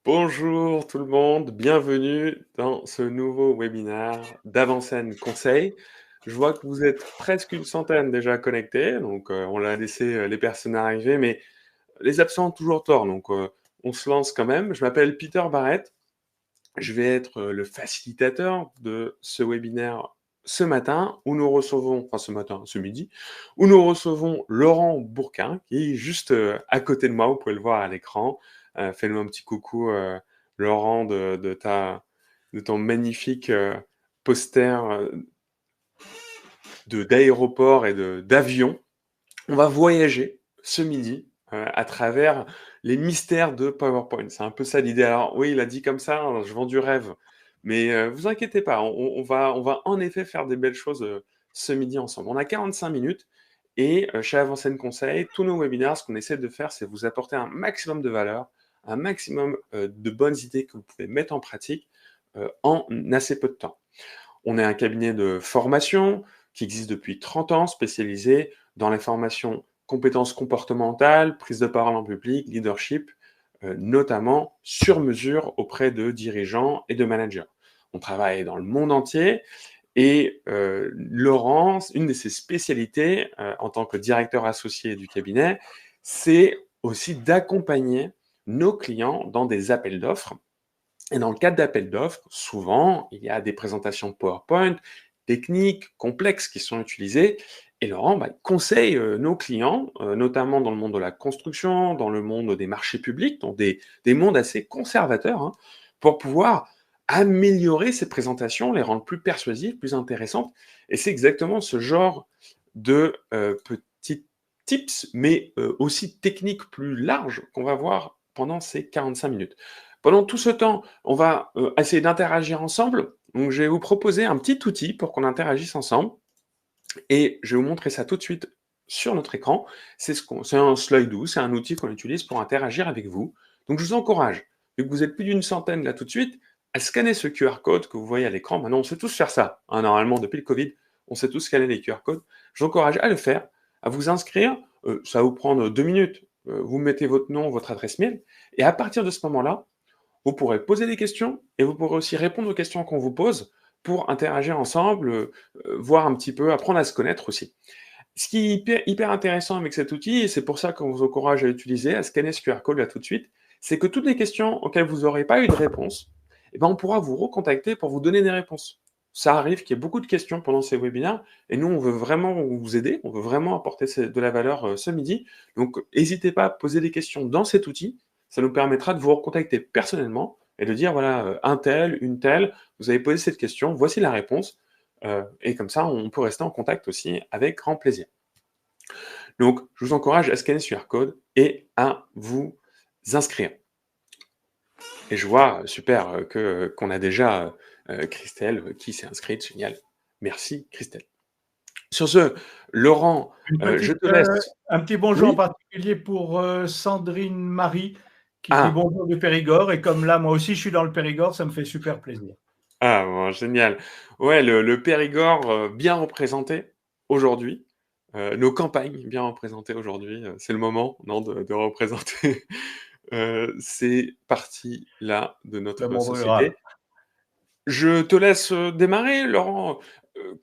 Bonjour tout le monde, bienvenue dans ce nouveau webinaire d'Avant-Scène Conseil. Je vois que vous êtes presque une centaine déjà connectés, donc on a laissé les personnes arriver, mais les absents ont toujours tort, donc on se lance quand même. Je m'appelle Peter Barrett, je vais être le facilitateur de ce webinaire ce matin, où nous recevons, enfin ce matin, ce midi, où nous recevons Laurent Bourquin, qui est juste à côté de moi, vous pouvez le voir à l'écran. Fais-nous un petit coucou, Laurent, de ton magnifique poster d'aéroport et d'avion. On va voyager ce midi à travers les mystères de PowerPoint. C'est un peu ça l'idée. Alors oui, il a dit comme ça, hein, je vends du rêve. Mais vous inquiétez pas, on va en effet faire des belles choses ce midi ensemble. On a 45 minutes et chez Avant-Scène Conseil, tous nos webinaires, ce qu'on essaie de faire, c'est vous apporter un maximum de valeur, un maximum de bonnes idées que vous pouvez mettre en pratique en assez peu de temps. On est un cabinet de formation qui existe depuis 30 ans, spécialisé dans les formations compétences comportementales, prise de parole en public, leadership, notamment sur mesure auprès de dirigeants et de managers. On travaille dans le monde entier et Laurent, une de ses spécialités en tant que directeur associé du cabinet, c'est aussi d'accompagner nos clients dans des appels d'offres. Et dans le cadre d'appels d'offres, souvent, il y a des présentations PowerPoint, techniques, complexes qui sont utilisées. Et Laurent conseille nos clients, notamment dans le monde de la construction, dans le monde des marchés publics, dans des mondes assez conservateurs, hein, pour pouvoir améliorer ces présentations, les rendre plus persuasives, plus intéressantes. Et c'est exactement ce genre de petits tips, mais aussi techniques plus larges qu'on va voir pendant ces 45 minutes. Pendant tout ce temps, on va essayer d'interagir ensemble. Donc, je vais vous proposer un petit outil pour qu'on interagisse ensemble. Et je vais vous montrer ça tout de suite sur notre écran. C'est un Slido, c'est un outil qu'on utilise pour interagir avec vous. Donc, je vous encourage, vu que vous êtes plus d'une centaine là tout de suite, à scanner ce QR code que vous voyez à l'écran. Maintenant, on sait tous faire ça. Hein, normalement, depuis le Covid, on sait tous scanner les QR codes. Je vous encourage à le faire, à vous inscrire. Ça va vous prendre 2 minutes. Vous mettez votre nom, votre adresse mail. Et à partir de ce moment-là, vous pourrez poser des questions et vous pourrez aussi répondre aux questions qu'on vous pose pour interagir ensemble, voir un petit peu, apprendre à se connaître aussi. Ce qui est hyper intéressant avec cet outil, et c'est pour ça qu'on vous encourage à l'utiliser, à scanner ce QR code là tout de suite, c'est que toutes les questions auxquelles vous n'aurez pas eu de réponse, eh ben, on pourra vous recontacter pour vous donner des réponses. Ça arrive qu'il y ait beaucoup de questions pendant ces webinaires, et nous, on veut vraiment vous aider, on veut vraiment apporter de la valeur ce midi. Donc, n'hésitez pas à poser des questions dans cet outil, ça nous permettra de vous recontacter personnellement et de dire, voilà, un tel, une telle, vous avez posé cette question, voici la réponse, et comme ça, on peut rester en contact aussi avec grand plaisir. Donc, je vous encourage à scanner ce QR code et à vous inscrire. Et je vois, super, qu'on a déjà Christelle qui s'est inscrite, génial. Merci Christelle. Sur ce, Laurent, je te laisse. Un petit bonjour en Oui. particulier pour Sandrine Marie qui dit Ah, bonjour du Périgord. Et comme là, moi aussi, je suis dans le Périgord, ça me fait super plaisir. ah bon, génial. Ouais, le Périgord bien représenté aujourd'hui. Nos campagnes bien représentées aujourd'hui. C'est le moment, non, de représenter ces parties-là de Le notre monde rural. société. Je te laisse démarrer, Laurent.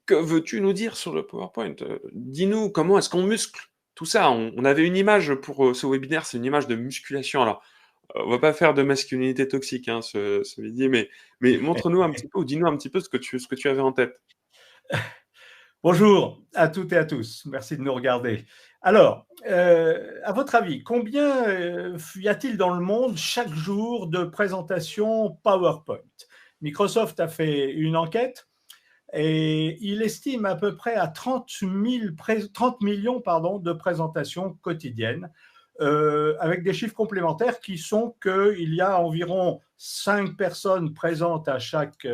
Que veux-tu nous dire sur le PowerPoint? Dis-nous comment est-ce qu'on muscle tout ça? On avait une image pour ce webinaire, c'est une image de musculation. Alors, on va pas faire de masculinité toxique hein, ce midi, mais montre-nous un petit peu ou dis-nous un petit peu ce que tu avais en tête. Bonjour à toutes et à tous. Merci de nous regarder. Alors, à votre avis, combien y a-t-il dans le monde chaque jour de présentations PowerPoint? Microsoft a fait une enquête et il estime à peu près à 30 millions de présentations quotidiennes, avec des chiffres complémentaires qui sont qu'il y a environ 5 personnes présentes à chaque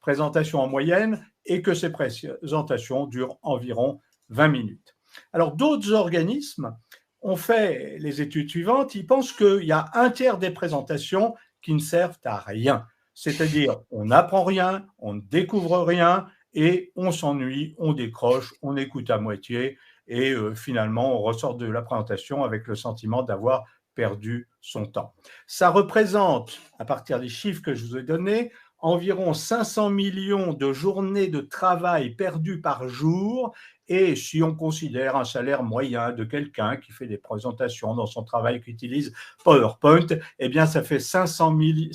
présentation en moyenne et que ces présentations durent environ 20 minutes. Alors d'autres organismes ont fait les études suivantes. Ils pensent qu'il y a un tiers des présentations qui ne servent à rien. C'est-à-dire, on n'apprend rien, on ne découvre rien et on s'ennuie, on décroche, on écoute à moitié et finalement, on ressort de la présentation avec le sentiment d'avoir perdu son temps. Ça représente, à partir des chiffres que je vous ai donnés, environ 500 millions de journées de travail perdues par jour. Et si on considère un salaire moyen de quelqu'un qui fait des présentations dans son travail, qui utilise PowerPoint, eh bien, ça fait 500 millions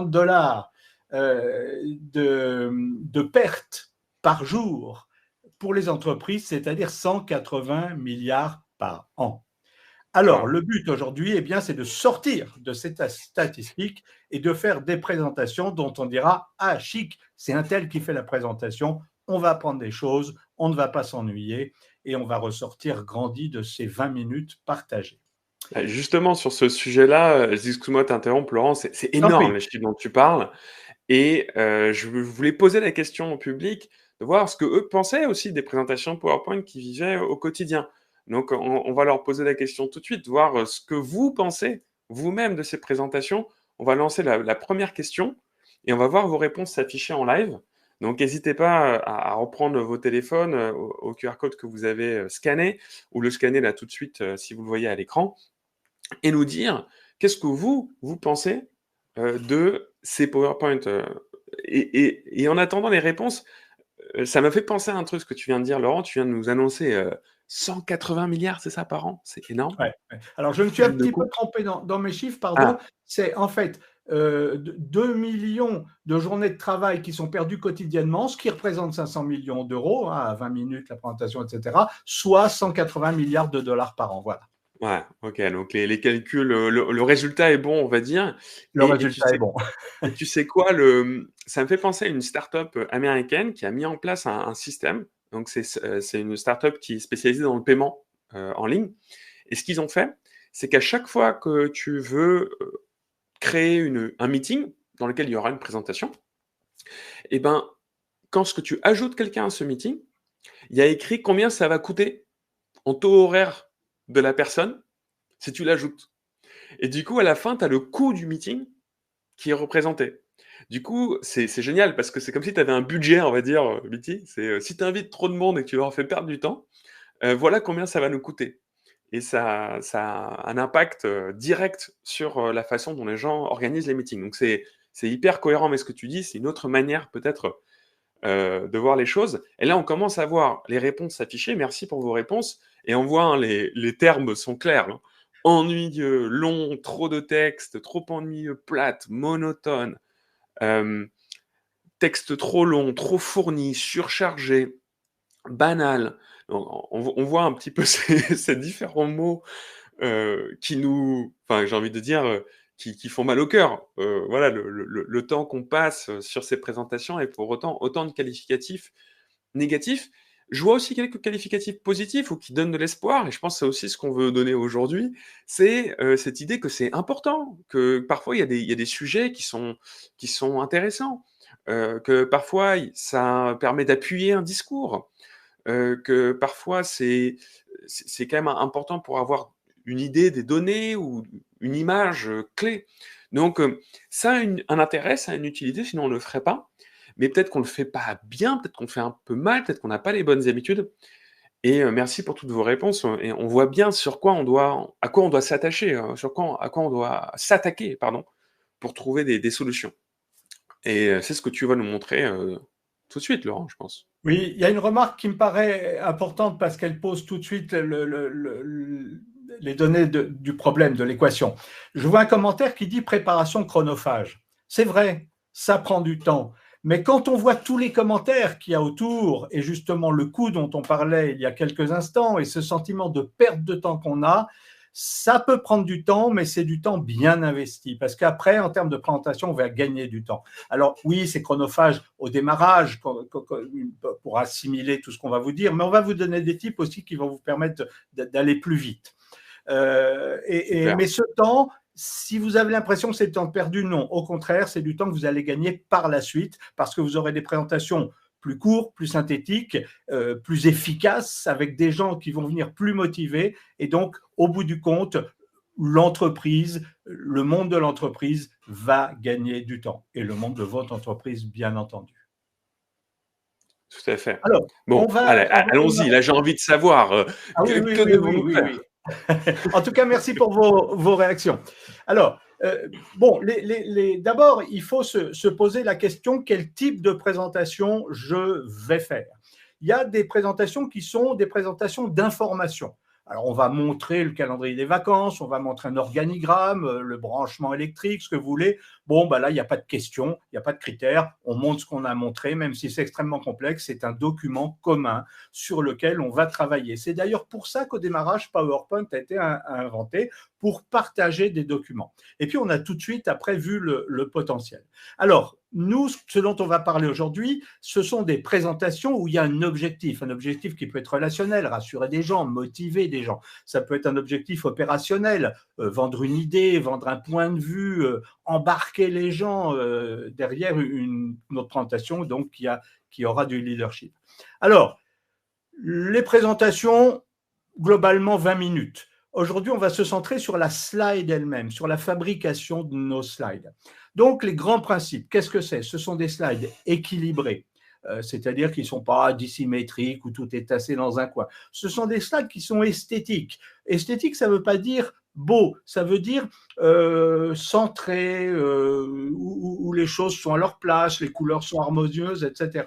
de dollars de pertes par jour pour les entreprises, c'est-à-dire 180 milliards par an. Alors, le but aujourd'hui, eh bien, c'est de sortir de cette statistique et de faire des présentations dont on dira « Ah, chic, c'est un tel qui fait la présentation, on va apprendre des choses, on ne va pas s'ennuyer et on va ressortir grandi de ces 20 minutes partagées. » Justement, sur ce sujet-là, excuse-moi de t'interrompre, Laurent, c'est énorme les chiffres dont tu parles. Et je voulais poser la question au public de voir ce que eux pensaient aussi des présentations PowerPoint qu'ils vivaient au quotidien. Donc, on va leur poser la question tout de suite, voir ce que vous pensez vous-même de ces présentations. On va lancer la première question et on va voir vos réponses s'afficher en live. Donc, n'hésitez pas à reprendre vos téléphones au QR code que vous avez scanné ou le scanner là tout de suite si vous le voyez à l'écran et nous dire qu'est-ce que vous pensez de ces PowerPoint. Et en attendant les réponses, ça m'a fait penser à un truc, ce que tu viens de dire, Laurent. Tu viens de nous annoncer 180 milliards, c'est ça, par an? C'est énorme. Ouais. Alors, je me suis un petit peu trompé dans mes chiffres, pardon. C'est en fait 2 millions de journées de travail qui sont perdues quotidiennement, ce qui représente 500 millions d'euros, à 20 minutes la présentation, etc., soit 180 milliards de dollars par an. Voilà. Ouais, ok, donc les calculs, le résultat est bon, on va dire. Le résultat est bon. Et tu sais quoi, ça me fait penser à une start-up américaine qui a mis en place un système. Donc, c'est une start-up qui est spécialisée dans le paiement en ligne. Et ce qu'ils ont fait, c'est qu'à chaque fois que tu veux créer un meeting dans lequel il y aura une présentation, et ben, quand tu ajoutes quelqu'un à ce meeting, il y a écrit combien ça va coûter en taux horaire de la personne si tu l'ajoutes. Et du coup, à la fin, tu as le coût du meeting qui est représenté. Du coup, c'est génial parce que c'est comme si tu avais un budget, on va dire, BT. Si tu invites trop de monde et que tu leur fais perdre du temps, voilà combien ça va nous coûter. Et ça a un impact direct sur la façon dont les gens organisent les meetings. Donc, c'est hyper cohérent, mais ce que tu dis, c'est une autre manière peut-être de voir les choses. Et là, on commence à voir les réponses s'afficher. Merci pour vos réponses. Et on voit, hein, les termes sont clairs. Hein. Ennuyeux, long, trop de texte, trop ennuyeux, plate, monotone, texte trop long, trop fourni, surchargé, banal. On voit un petit peu ces différents mots qui nous, enfin, j'ai envie de dire, qui font mal au cœur. Voilà, le temps qu'on passe sur ces présentations et pour autant de qualificatifs négatifs. Je vois aussi quelques qualificatifs positifs ou qui donnent de l'espoir, et je pense que c'est aussi ce qu'on veut donner aujourd'hui, c'est cette idée que c'est important, que parfois il y a des sujets qui sont intéressants, que parfois ça permet d'appuyer un discours, que parfois c'est quand même important pour avoir une idée des données ou une image clé. Donc ça a un intérêt, ça a une utilité, sinon on ne le ferait pas. Mais peut-être qu'on ne le fait pas bien, peut-être qu'on le fait un peu mal, peut-être qu'on n'a pas les bonnes habitudes. Et merci pour toutes vos réponses. Et on voit bien à quoi on doit s'attacher, à quoi on doit s'attaquer, pardon, pour trouver des solutions. Et c'est ce que tu vas nous montrer tout de suite, Laurent, je pense. Oui, il y a une remarque qui me paraît importante parce qu'elle pose tout de suite les données du problème, de l'équation. Je vois un commentaire qui dit préparation chronophage. C'est vrai, ça prend du temps. Mais quand on voit tous les commentaires qu'il y a autour et justement le coût dont on parlait il y a quelques instants et ce sentiment de perte de temps qu'on a, ça peut prendre du temps, mais c'est du temps bien investi. Parce qu'après, en termes de présentation, on va gagner du temps. Alors oui, c'est chronophage au démarrage pour assimiler tout ce qu'on va vous dire, mais on va vous donner des tips aussi qui vont vous permettre d'aller plus vite. Mais ce temps, si vous avez l'impression que c'est du temps perdu, non. Au contraire, c'est du temps que vous allez gagner par la suite parce que vous aurez des présentations plus courts, plus synthétiques, plus efficaces, avec des gens qui vont venir plus motivés. Et donc, au bout du compte, l'entreprise, le monde de l'entreprise va gagner du temps. Et le monde de votre entreprise, bien entendu. Tout à fait. Alors, bon, allons-y. Là, j'ai envie de savoir. Que devons-nous faire ? En tout cas, merci pour vos réactions. Alors, bon, d'abord, il faut se poser la question quel type de présentation je vais faire. Il y a des présentations qui sont des présentations d'information. Alors, on va montrer le calendrier des vacances, on va montrer un organigramme, le branchement électrique, ce que vous voulez. Bon, bah là, il n'y a pas de questions, il n'y a pas de critères. On montre ce qu'on a montré, même si c'est extrêmement complexe. C'est un document commun sur lequel on va travailler. C'est d'ailleurs pour ça qu'au démarrage, PowerPoint a été inventé, pour partager des documents. Et puis, on a tout de suite, après, vu le potentiel. Alors, nous, ce dont on va parler aujourd'hui, ce sont des présentations où il y a un objectif qui peut être relationnel, rassurer des gens, motiver des gens. Ça peut être un objectif opérationnel, vendre une idée, vendre un point de vue, embarquer les gens derrière une autre présentation, donc qui aura du leadership. Alors, les présentations, globalement 20 minutes. Aujourd'hui, on va se centrer sur la slide elle-même, sur la fabrication de nos slides. Donc, les grands principes, qu'est-ce que c'est? Ce sont des slides équilibrés, c'est-à-dire qu'ils ne sont pas dissymétriques où tout est tassé dans un coin. Ce sont des slides qui sont esthétiques. Esthétique, ça ne veut pas dire beau, ça veut dire centré, où les choses sont à leur place, les couleurs sont harmonieuses, etc.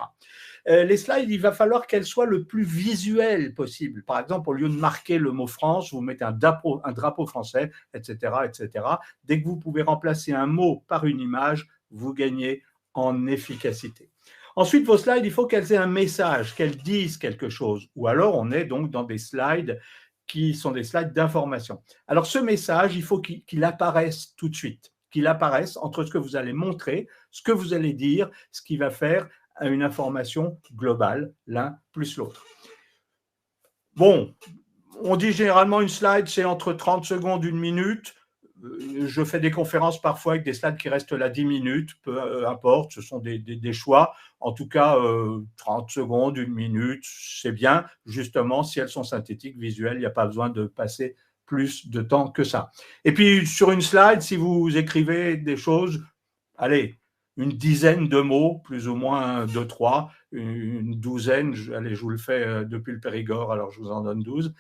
Les slides, il va falloir qu'elles soient le plus visuelles possible. Par exemple, au lieu de marquer le mot France, vous mettez un drapeau français, etc., etc. Dès que vous pouvez remplacer un mot par une image, vous gagnez en efficacité. Ensuite, vos slides, il faut qu'elles aient un message, qu'elles disent quelque chose. Ou alors, on est donc dans des slides qui sont des slides d'information. Alors, ce message, il faut qu'il apparaisse tout de suite, qu'il apparaisse entre ce que vous allez montrer, ce que vous allez dire, ce qui va faire à une information globale, l'un plus l'autre. Bon, on dit généralement une slide, c'est entre 30 secondes, une minute. Je fais des conférences parfois avec des slides qui restent là 10 minutes, peu importe, ce sont des choix. En tout cas, 30 secondes, une minute, c'est bien. Justement, si elles sont synthétiques, visuelles, il n'y a pas besoin de passer plus de temps que ça. Et puis, sur une slide, si vous écrivez des choses, allez, une dizaine de mots, plus ou moins 2, 3, une douzaine, allez, je vous le fais depuis le Périgord, alors je vous en donne 12.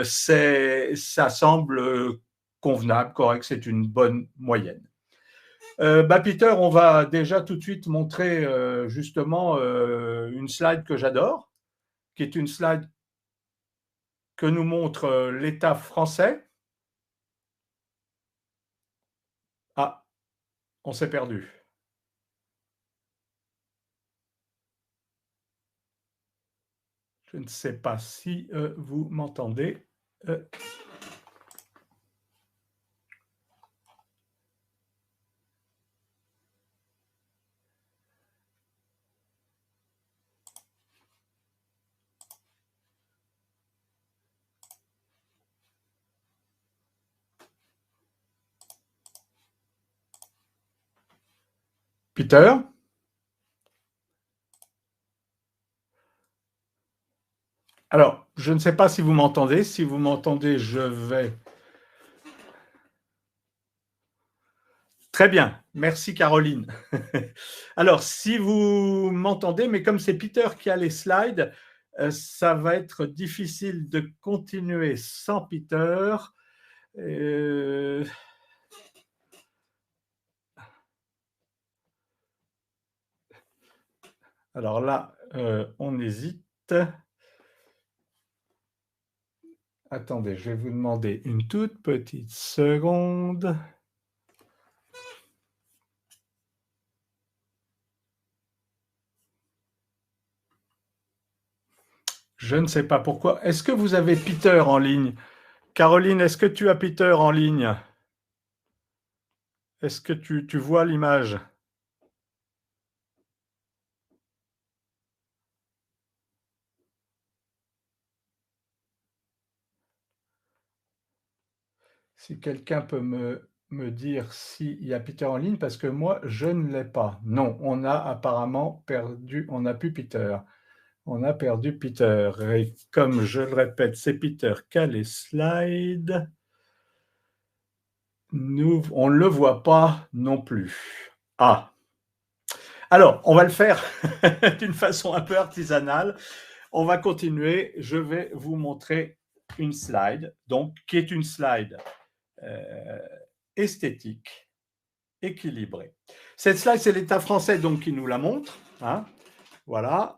Ça semble convenable, correct, c'est une bonne moyenne. Peter, on va déjà tout de suite montrer justement une slide que j'adore, qui est une slide que nous montre l'État français. Ah, on s'est perdu. Je ne sais pas si vous m'entendez. Peter? Alors, je ne sais pas si vous m'entendez. Si vous m'entendez, je vais... Très bien, merci Caroline. Alors, si vous m'entendez, mais comme c'est Peter qui a les slides, ça va être difficile de continuer sans Peter. Alors là, on hésite. Attendez, je vais vous demander une toute petite seconde. Je ne sais pas pourquoi. Est-ce que vous avez Peter en ligne? Caroline, est-ce que tu as Peter en ligne? Est-ce que tu vois l'image? Si quelqu'un peut me dire s'il y a Peter en ligne, parce que moi, je ne l'ai pas. Non, on a apparemment perdu, on n'a plus Peter. On a perdu Peter. Et comme je le répète, c'est Peter qui a les slides. Nous, on ne le voit pas non plus. Ah. Alors, on va le faire d'une façon un peu artisanale. On va continuer. Je vais vous montrer une slide, donc qui est une slide esthétique, équilibrée. Cette slide, c'est l'État français donc qui nous la montre. Hein. Voilà.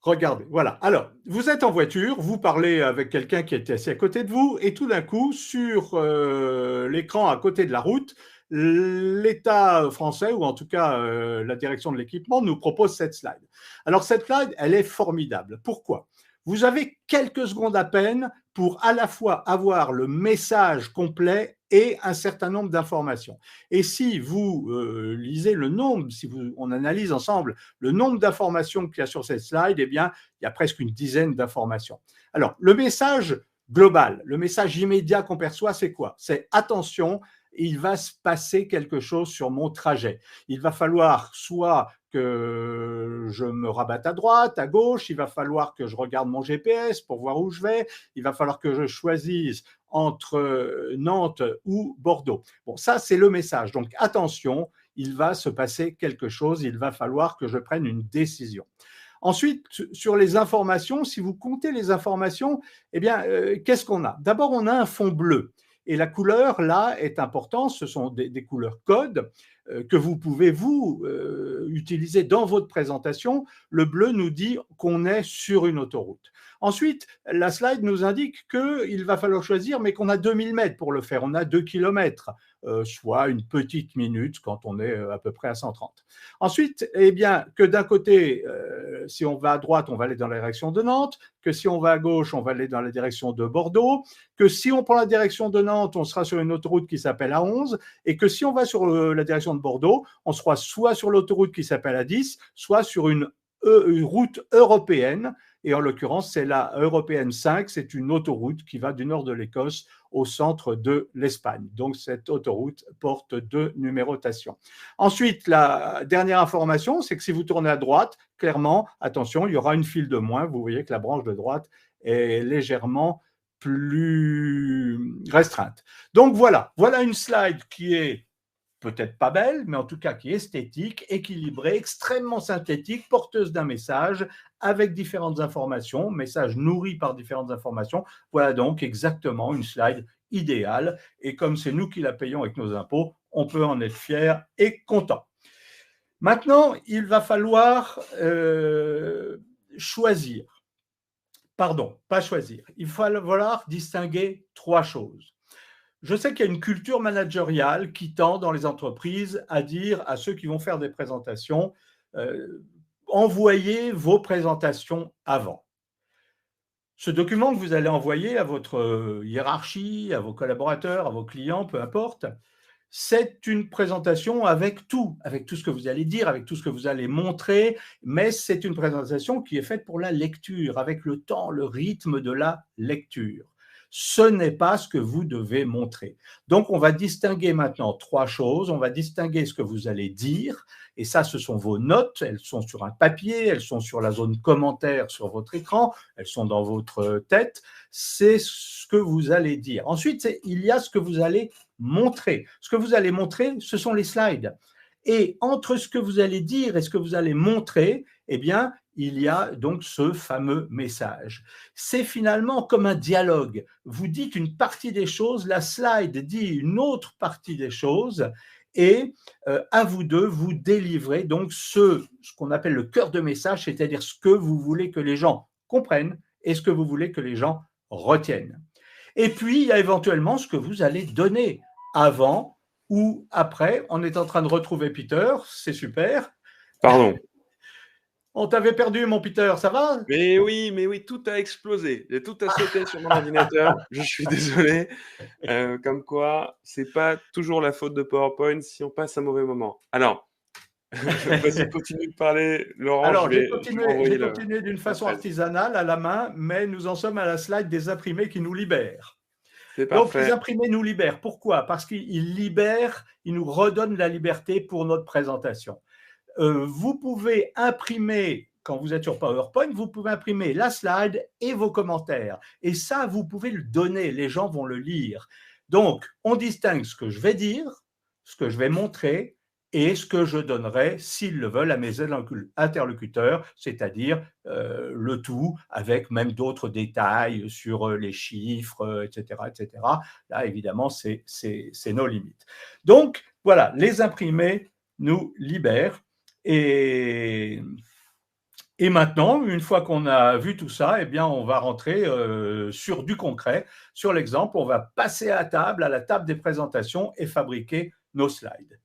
Regardez, voilà. Alors, vous êtes en voiture, vous parlez avec quelqu'un qui est assis à côté de vous, et tout d'un coup, sur l'écran à côté de la route, l'État français, ou en tout cas la direction de l'équipement, nous propose cette slide. Alors, cette slide, elle est formidable. Pourquoi ? Vous avez quelques secondes à peine pour à la fois avoir le message complet et un certain nombre d'informations. Et si vous lisez le nombre, si on analyse ensemble le nombre d'informations qu'il y a sur cette slide, eh bien, il y a presque une dizaine d'informations. Alors, le message global, le message immédiat qu'on perçoit, c'est quoi ? C'est attention, il va se passer quelque chose sur mon trajet. Il va falloir soit que je me rabatte à droite, à gauche, il va falloir que je regarde mon GPS pour voir où je vais, il va falloir que je choisisse entre Nantes ou Bordeaux. Bon, ça, c'est le message. Donc, attention, il va se passer quelque chose, il va falloir que je prenne une décision. Ensuite, sur les informations, si vous comptez les informations, eh bien, qu'est-ce qu'on a ? D'abord, on a un fond bleu. Et la couleur, là, est importante. Ce sont des couleurs codes que vous pouvez, utiliser dans votre présentation. Le bleu nous dit qu'on est sur une autoroute. Ensuite, la slide nous indique qu'il va falloir choisir, mais qu'on a 2000 mètres pour le faire. On a 2 kilomètres, soit une petite minute quand on est à peu près à 130. Ensuite, eh bien, que d'un côté, si on va à droite, on va aller dans la direction de Nantes, que si on va à gauche, on va aller dans la direction de Bordeaux, que si on prend la direction de Nantes, on sera sur une autoroute qui s'appelle A11, et que si on va sur la direction de Bordeaux, on sera soit sur l'autoroute qui s'appelle A10, soit sur une route européenne, et en l'occurrence, c'est la européenne 5, c'est une autoroute qui va du nord de l'Écosse au centre de l'Espagne. Donc, cette autoroute porte 2 numérotations. Ensuite, la dernière information, c'est que si vous tournez à droite, clairement, attention, il y aura une file de moins. Vous voyez que la branche de droite est légèrement plus restreinte. Donc, voilà une slide qui est peut-être pas belle, mais en tout cas qui est esthétique, équilibrée, extrêmement synthétique, porteuse d'un message, avec différentes informations, message nourri par différentes informations. Voilà donc exactement une slide idéale. Et comme c'est nous qui la payons avec nos impôts, on peut en être fier et content. Maintenant, il va falloir choisir. Pardon, pas choisir. Il va falloir distinguer 3 choses. Je sais qu'il y a une culture managériale qui tend dans les entreprises à dire à ceux qui vont faire des présentations, envoyez vos présentations avant. Ce document que vous allez envoyer à votre hiérarchie, à vos collaborateurs, à vos clients, peu importe, c'est une présentation avec tout ce que vous allez dire, avec tout ce que vous allez montrer, mais c'est une présentation qui est faite pour la lecture, avec le temps, le rythme de la lecture. Ce n'est pas ce que vous devez montrer. Donc, on va distinguer maintenant 3 choses. On va distinguer ce que vous allez dire, et ça, ce sont vos notes. Elles sont sur un papier, elles sont sur la zone commentaire sur votre écran, elles sont dans votre tête. C'est ce que vous allez dire. Ensuite, il y a ce que vous allez montrer. Ce que vous allez montrer, ce sont les slides. Et entre ce que vous allez dire et ce que vous allez montrer, eh bien, il y a donc ce fameux message. C'est finalement comme un dialogue. Vous dites une partie des choses, la slide dit une autre partie des choses, et à vous deux, vous délivrez donc ce qu'on appelle le cœur de message, c'est-à-dire ce que vous voulez que les gens comprennent et ce que vous voulez que les gens retiennent. Et puis, il y a éventuellement ce que vous allez donner avant ou après. On est en train de retrouver Peter, c'est super. Pardon. On t'avait perdu, mon Peter, ça va ? Mais oui, tout a explosé. Tout a sauté sur mon ordinateur. Je suis désolé. Comme quoi, c'est pas toujours la faute de PowerPoint si on passe un mauvais moment. Alors, vas-y, continue de parler, Laurent. Alors, je vais j'ai continué d'une façon artisanale, à la main, mais nous en sommes à la slide des imprimés qui nous libèrent. C'est Donc, parfait. les imprimés nous libèrent. Pourquoi ? Parce qu'ils libèrent, ils nous redonnent la liberté pour notre présentation. Vous pouvez imprimer, quand vous êtes sur PowerPoint, vous pouvez imprimer la slide et vos commentaires. Et ça, vous pouvez le donner, les gens vont le lire. Donc, on distingue ce que je vais dire, ce que je vais montrer et ce que je donnerai, s'ils le veulent, à mes interlocuteurs, c'est-à-dire le tout avec même d'autres détails sur les chiffres, etc., etc. Là, évidemment, c'est nos limites. Donc, voilà, les imprimés nous libèrent. Et maintenant, une fois qu'on a vu tout ça, eh bien, on va rentrer sur du concret, sur l'exemple. On va passer à la table des présentations et fabriquer nos slides.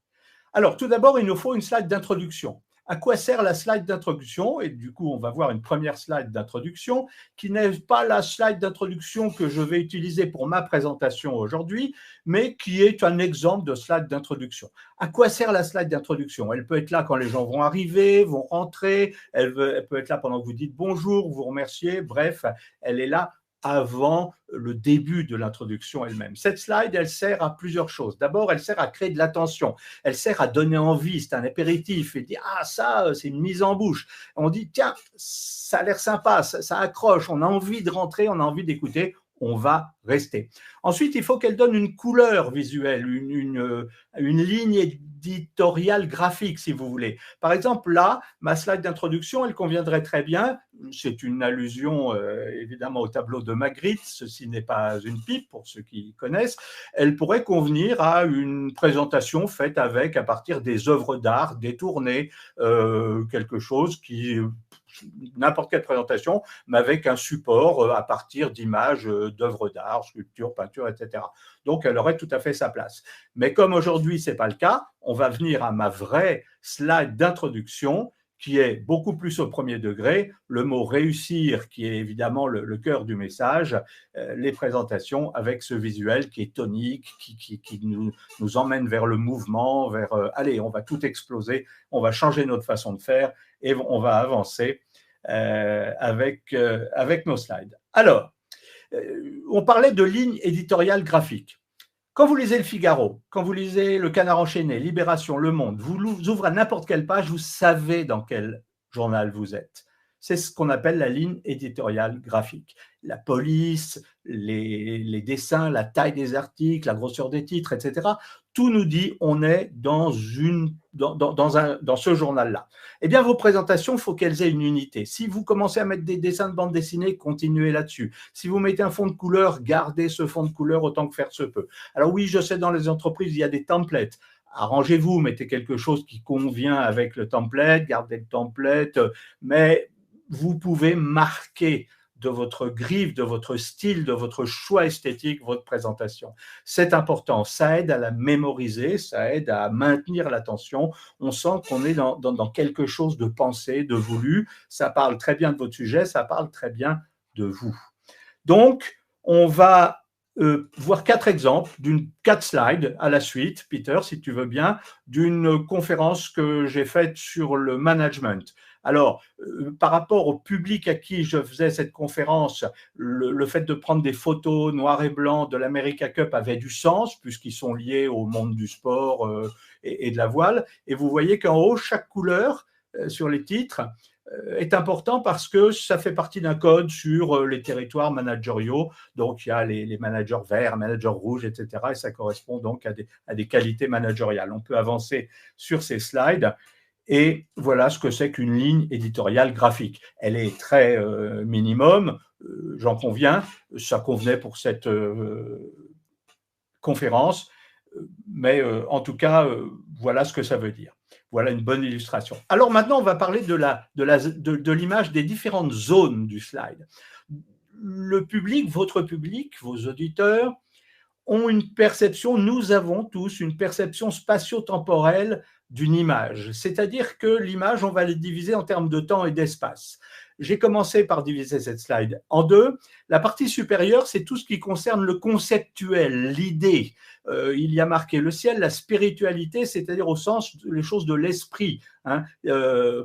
Alors, tout d'abord, il nous faut une slide d'introduction. À quoi sert la slide d'introduction? Et du coup, on va voir une première slide d'introduction qui n'est pas la slide d'introduction que je vais utiliser pour ma présentation aujourd'hui, mais qui est un exemple de slide d'introduction. À quoi sert la slide d'introduction? Elle peut être là quand les gens vont arriver, vont rentrer, elle peut être là pendant que vous dites bonjour, vous remerciez, bref, elle est là avant le début de l'introduction elle-même. Cette slide, elle sert à plusieurs choses. D'abord, elle sert à créer de l'attention. Elle sert à donner envie. C'est un apéritif. Et dire, ah, ça, c'est une mise en bouche. On dit, tiens, ça a l'air sympa, ça accroche. On a envie de rentrer, on a envie d'écouter. On va rester. Ensuite, il faut qu'elle donne une couleur visuelle, une ligne éditoriale graphique, si vous voulez. Par exemple, là, ma slide d'introduction, elle conviendrait très bien. C'est une allusion évidemment au tableau de Magritte. Ceci n'est pas une pipe, pour ceux qui connaissent. Elle pourrait convenir à une présentation faite avec, à partir des œuvres d'art détournées, quelque chose qui... n'importe quelle présentation, mais avec un support à partir d'images d'œuvres d'art, sculptures, peintures, etc. Donc, elle aurait tout à fait sa place. Mais comme aujourd'hui, ce n'est pas le cas, on va venir à ma vraie slide d'introduction qui est beaucoup plus au premier degré, le mot réussir qui est évidemment le cœur du message, les présentations avec ce visuel qui est tonique, qui nous emmène vers le mouvement, vers allez, on va tout exploser, on va changer notre façon de faire et on va avancer avec nos slides. Alors, on parlait de ligne éditoriale graphique. Quand vous lisez Le Figaro, quand vous lisez Le Canard enchaîné, Libération, Le Monde, vous ouvrez à n'importe quelle page, vous savez dans quel journal vous êtes. C'est ce qu'on appelle la ligne éditoriale graphique. La police, les dessins, la taille des articles, la grosseur des titres, etc. Tout nous dit on est dans ce journal-là. Eh bien, vos présentations, il faut qu'elles aient une unité. Si vous commencez à mettre des dessins de bande dessinée, continuez là-dessus. Si vous mettez un fond de couleur, gardez ce fond de couleur autant que faire se peut. Alors oui, je sais, dans les entreprises, il y a des templates. Arrangez-vous, mettez quelque chose qui convient avec le template, gardez le template, mais vous pouvez marquer de votre griffe, de votre style, de votre choix esthétique, votre présentation. C'est important, ça aide à la mémoriser, ça aide à maintenir l'attention. On sent qu'on est dans quelque chose de pensé, de voulu. Ça parle très bien de votre sujet, ça parle très bien de vous. Donc, on va voir 4 exemples, 4 slides à la suite, Peter, si tu veux bien, d'une conférence que j'ai faite sur le management. Alors, par rapport au public à qui je faisais cette conférence, le fait de prendre des photos noir et blanc de l'America Cup avait du sens, puisqu'ils sont liés au monde du sport et de la voile. Et vous voyez qu'en haut, chaque couleur sur les titres est important parce que ça fait partie d'un code sur les territoires managériaux. Donc, il y a les managers verts, managers rouges, etc. Et ça correspond donc à des qualités managériales. On peut avancer sur ces slides. Et voilà ce que c'est qu'une ligne éditoriale graphique. Elle est très minimum, j'en conviens. Ça convenait pour cette conférence. Mais en tout cas, voilà ce que ça veut dire. Voilà une bonne illustration. Alors maintenant, on va parler de l'image des différentes zones du slide. Le public, votre public, vos auditeurs, ont une perception, nous avons tous une perception spatio-temporelle d'une image. C'est-à-dire que l'image, on va la diviser en termes de temps et d'espace. J'ai commencé par diviser cette slide en deux. La partie supérieure, c'est tout ce qui concerne le conceptuel, l'idée. Il y a marqué le ciel, la spiritualité, c'est-à-dire au sens les choses de l'esprit, hein,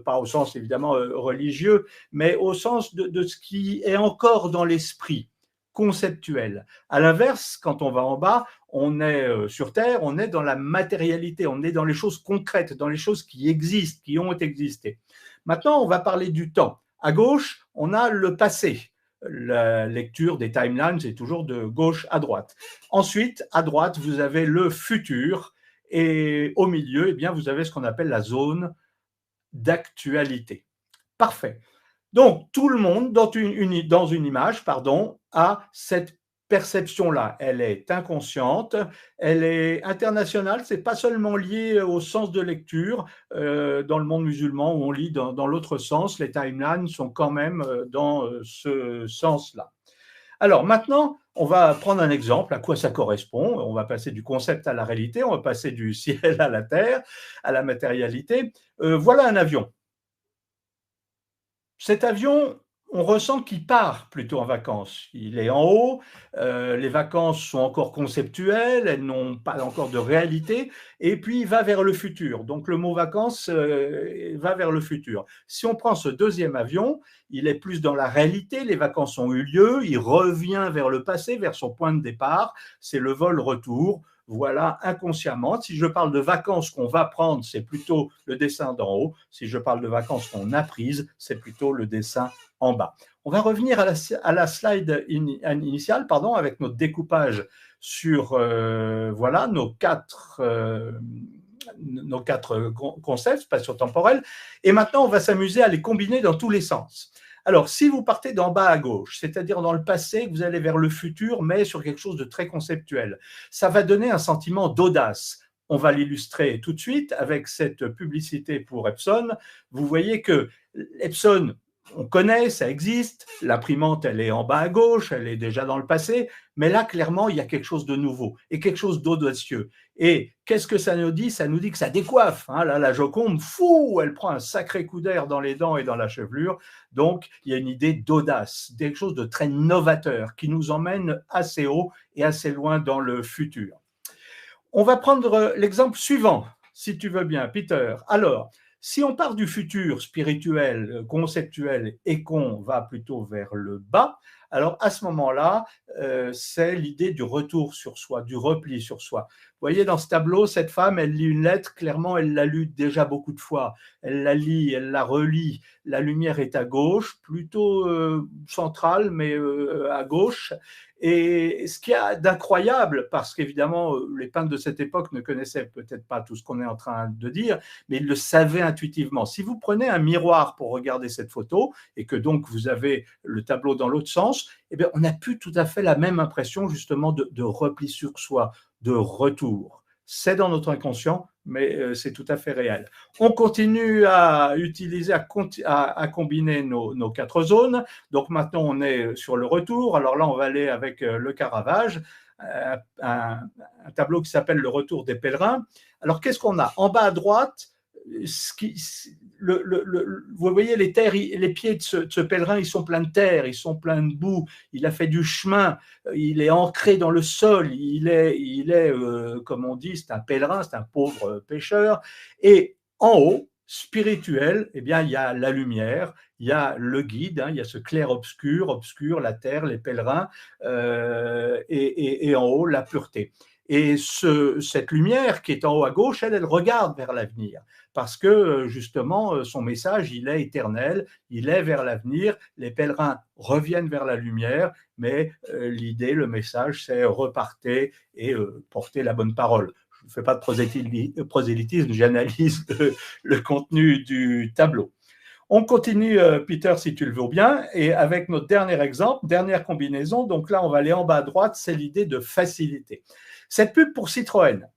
pas au sens évidemment religieux, mais au sens de ce qui est encore dans l'esprit conceptuel. À l'inverse, quand on va en bas, on est sur Terre, on est dans la matérialité, on est dans les choses concrètes, dans les choses qui existent, qui ont existé. Maintenant, on va parler du temps. À gauche, on a le passé. La lecture des timelines est toujours de gauche à droite. Ensuite, à droite, vous avez le futur. Et au milieu, eh bien, vous avez ce qu'on appelle la zone d'actualité. Parfait. Donc, tout le monde dans une image a cette perception-là. Elle est inconsciente, elle est internationale, ce n'est pas seulement lié au sens de lecture. Dans le monde musulman où on lit dans l'autre sens, les timelines sont quand même dans ce sens-là. Alors maintenant, on va prendre un exemple, à quoi ça correspond. On va passer du concept à la réalité, on va passer du ciel à la terre, à la matérialité. Voilà un avion. Cet avion, on ressent qu'il part plutôt en vacances. Il est en haut, les vacances sont encore conceptuelles, elles n'ont pas encore de réalité, et puis il va vers le futur. Donc le mot vacances va vers le futur. Si on prend ce deuxième avion, il est plus dans la réalité, les vacances ont eu lieu, il revient vers le passé, vers son point de départ, c'est le vol retour. Voilà, inconsciemment. Si je parle de vacances qu'on va prendre, c'est plutôt le dessin d'en haut. Si je parle de vacances qu'on a prises, c'est plutôt le dessin en bas. On va revenir à la slide initiale, avec notre découpage sur voilà, nos quatre concepts spatio-temporels. Et maintenant, on va s'amuser à les combiner dans tous les sens. Alors, si vous partez d'en bas à gauche, c'est-à-dire dans le passé, que vous allez vers le futur, mais sur quelque chose de très conceptuel, ça va donner un sentiment d'audace. On va l'illustrer tout de suite avec cette publicité pour Epson. Vous voyez que Epson, on connaît, ça existe, l'imprimante, elle est en bas à gauche, elle est déjà dans le passé, mais là, clairement, il y a quelque chose de nouveau et quelque chose d'audacieux. Et qu'est-ce que ça nous dit? Ça nous dit que ça décoiffe. Hein. Là, la Joconde, fou, elle prend un sacré coup d'air dans les dents et dans la chevelure. Donc, il y a une idée d'audace, quelque chose de très novateur qui nous emmène assez haut et assez loin dans le futur. On va prendre l'exemple suivant, si tu veux bien, Peter. Alors, si on part du futur spirituel, conceptuel, et qu'on va plutôt vers le bas, alors à ce moment-là, c'est l'idée du retour sur soi, du repli sur soi. Vous voyez, dans ce tableau, cette femme, elle lit une lettre, clairement, elle l'a lue déjà beaucoup de fois. Elle la lit, elle la relit, la lumière est à gauche, plutôt centrale, mais à gauche. Et ce qu'il y a d'incroyable, parce qu'évidemment, les peintres de cette époque ne connaissaient peut-être pas tout ce qu'on est en train de dire, mais ils le savaient intuitivement. Si vous prenez un miroir pour regarder cette photo, et que donc vous avez le tableau dans l'autre sens, eh bien, on n'a plus tout à fait la même impression justement de repli sur soi, de retour. C'est dans notre inconscient, mais c'est tout à fait réel. On continue à utiliser, à combiner nos quatre zones. Donc maintenant, on est sur le retour. Alors là, on va aller avec le Caravage, un tableau qui s'appelle le retour des pèlerins. Alors qu'est-ce qu'on a? En bas à droite, vous voyez les pieds de ce pèlerin, ils sont pleins de terre, ils sont pleins de boue, il a fait du chemin, il est ancré dans le sol, il est comme on dit, c'est un pèlerin, c'est un pauvre pêcheur. Et en haut, spirituel, eh bien, il y a la lumière, il y a le guide, il y a ce clair-obscur, la terre, les pèlerins, et en haut, la pureté. Et cette lumière qui est en haut à gauche, elle regarde vers l'avenir, parce que justement, son message, il est éternel, il est vers l'avenir, les pèlerins reviennent vers la lumière, mais l'idée, le message, c'est repartez et portez la bonne parole. Je ne fais pas de prosélytisme, j'analyse le contenu du tableau. On continue, Peter, si tu le veux bien, et avec notre dernier exemple, dernière combinaison, donc là, on va aller en bas à droite, c'est l'idée de facilité. Cette pub pour Citroën,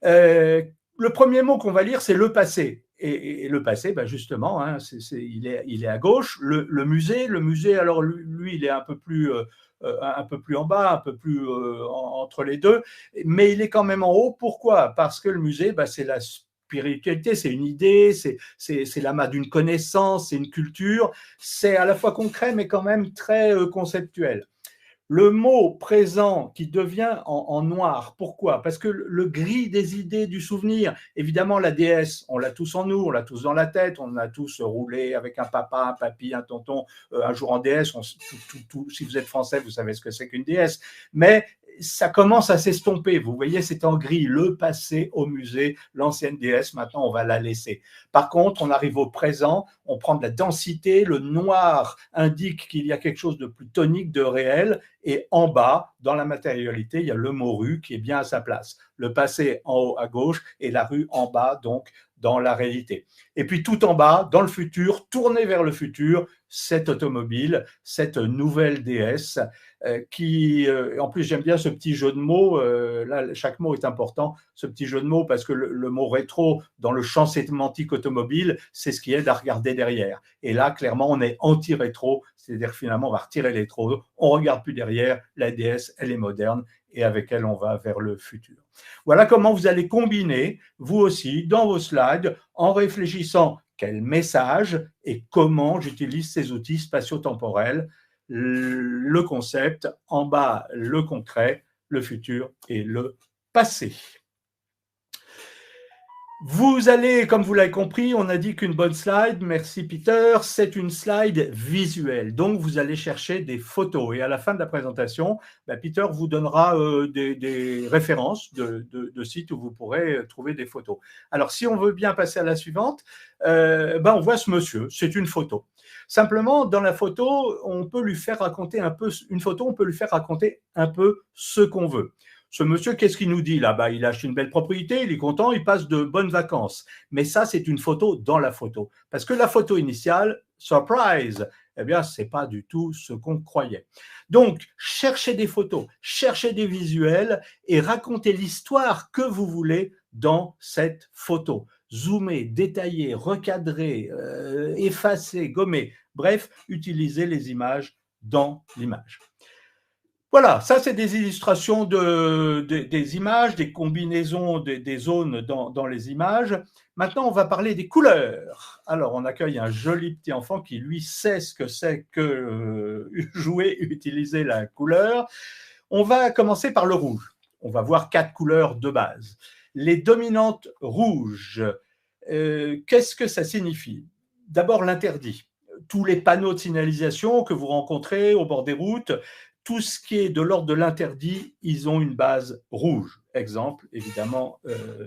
le premier mot qu'on va lire, c'est le passé. Et le passé, ben justement, il est à gauche. Le musée, alors lui, il est un peu plus en bas, un peu plus entre les deux, mais il est quand même en haut. Pourquoi? Parce que le musée, ben, c'est la spiritualité, c'est une idée, c'est l'amas d'une connaissance, c'est une culture, c'est à la fois concret, mais quand même très conceptuel. Le mot présent qui devient en noir, pourquoi? Parce que le gris des idées, du souvenir, évidemment la déesse, on l'a tous en nous, on l'a tous dans la tête, on a tous roulé avec un papa, un papy, un tonton, un jour en déesse, si vous êtes français, vous savez ce que c'est qu'une déesse, mais ça commence à s'estomper. Vous voyez, c'est en gris, le passé au musée, l'ancienne déesse, maintenant on va la laisser. Par contre, on arrive au présent, on prend de la densité, le noir indique qu'il y a quelque chose de plus tonique, de réel, et en bas, dans la matérialité, il y a le mot rue qui est bien à sa place. Le passé en haut à gauche et la rue en bas, donc dans la réalité. Et puis tout en bas, dans le futur, tourné vers le futur, cette automobile, cette nouvelle déesse, qui, en plus j'aime bien ce petit jeu de mots, là chaque mot est important, ce petit jeu de mots, parce que le mot rétro dans le champ sémantique automobile, c'est ce qui aide à regarder derrière. Et là, clairement, on est anti-rétro, c'est-à-dire finalement on va retirer les rétro, on ne regarde plus derrière, la DS, elle est moderne, et avec elle, on va vers le futur. Voilà comment vous allez combiner, vous aussi, dans vos slides, en réfléchissant quel message et comment j'utilise ces outils spatio-temporels, le concept, en bas, le concret, le futur et le passé. Vous allez, comme vous l'avez compris, on a dit qu'une bonne slide, merci Peter, c'est une slide visuelle. Donc, vous allez chercher des photos. Et à la fin de la présentation, Peter vous donnera des références de sites où vous pourrez trouver des photos. Alors, si on veut bien passer à la suivante, on voit ce monsieur, c'est une photo. Simplement, dans la photo, on peut lui faire raconter un peu, une photo, on peut lui faire raconter un peu ce qu'on veut. Ce monsieur, qu'est-ce qu'il nous dit là? Il achète une belle propriété, il est content, il passe de bonnes vacances. Mais ça, c'est une photo dans la photo. Parce que la photo initiale, surprise, eh bien, ce n'est pas du tout ce qu'on croyait. Donc, cherchez des photos, cherchez des visuels et racontez l'histoire que vous voulez dans cette photo. Zoomer, détailler, recadrer, effacer, gommer. Bref, utilisez les images dans l'image. Voilà, ça c'est des illustrations des images, des combinaisons des zones dans les images. Maintenant, on va parler des couleurs. Alors, on accueille un joli petit enfant qui, lui, sait ce que c'est que jouer, utiliser la couleur. On va commencer par le rouge. On va voir 4 couleurs de base. Les dominantes rouges, qu'est-ce que ça signifie? D'abord, l'interdit. Tous les panneaux de signalisation que vous rencontrez au bord des routes, tout ce qui est de l'ordre de l'interdit, ils ont une base rouge. Exemple, évidemment,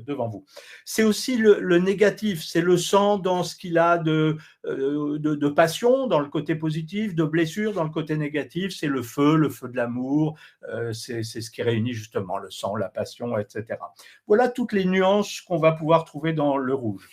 devant vous. C'est aussi le négatif, c'est le sang dans ce qu'il a de passion, dans le côté positif, de blessure, dans le côté négatif, c'est le feu de l'amour, c'est ce qui réunit justement le sang, la passion, etc. Voilà toutes les nuances qu'on va pouvoir trouver dans le rouge.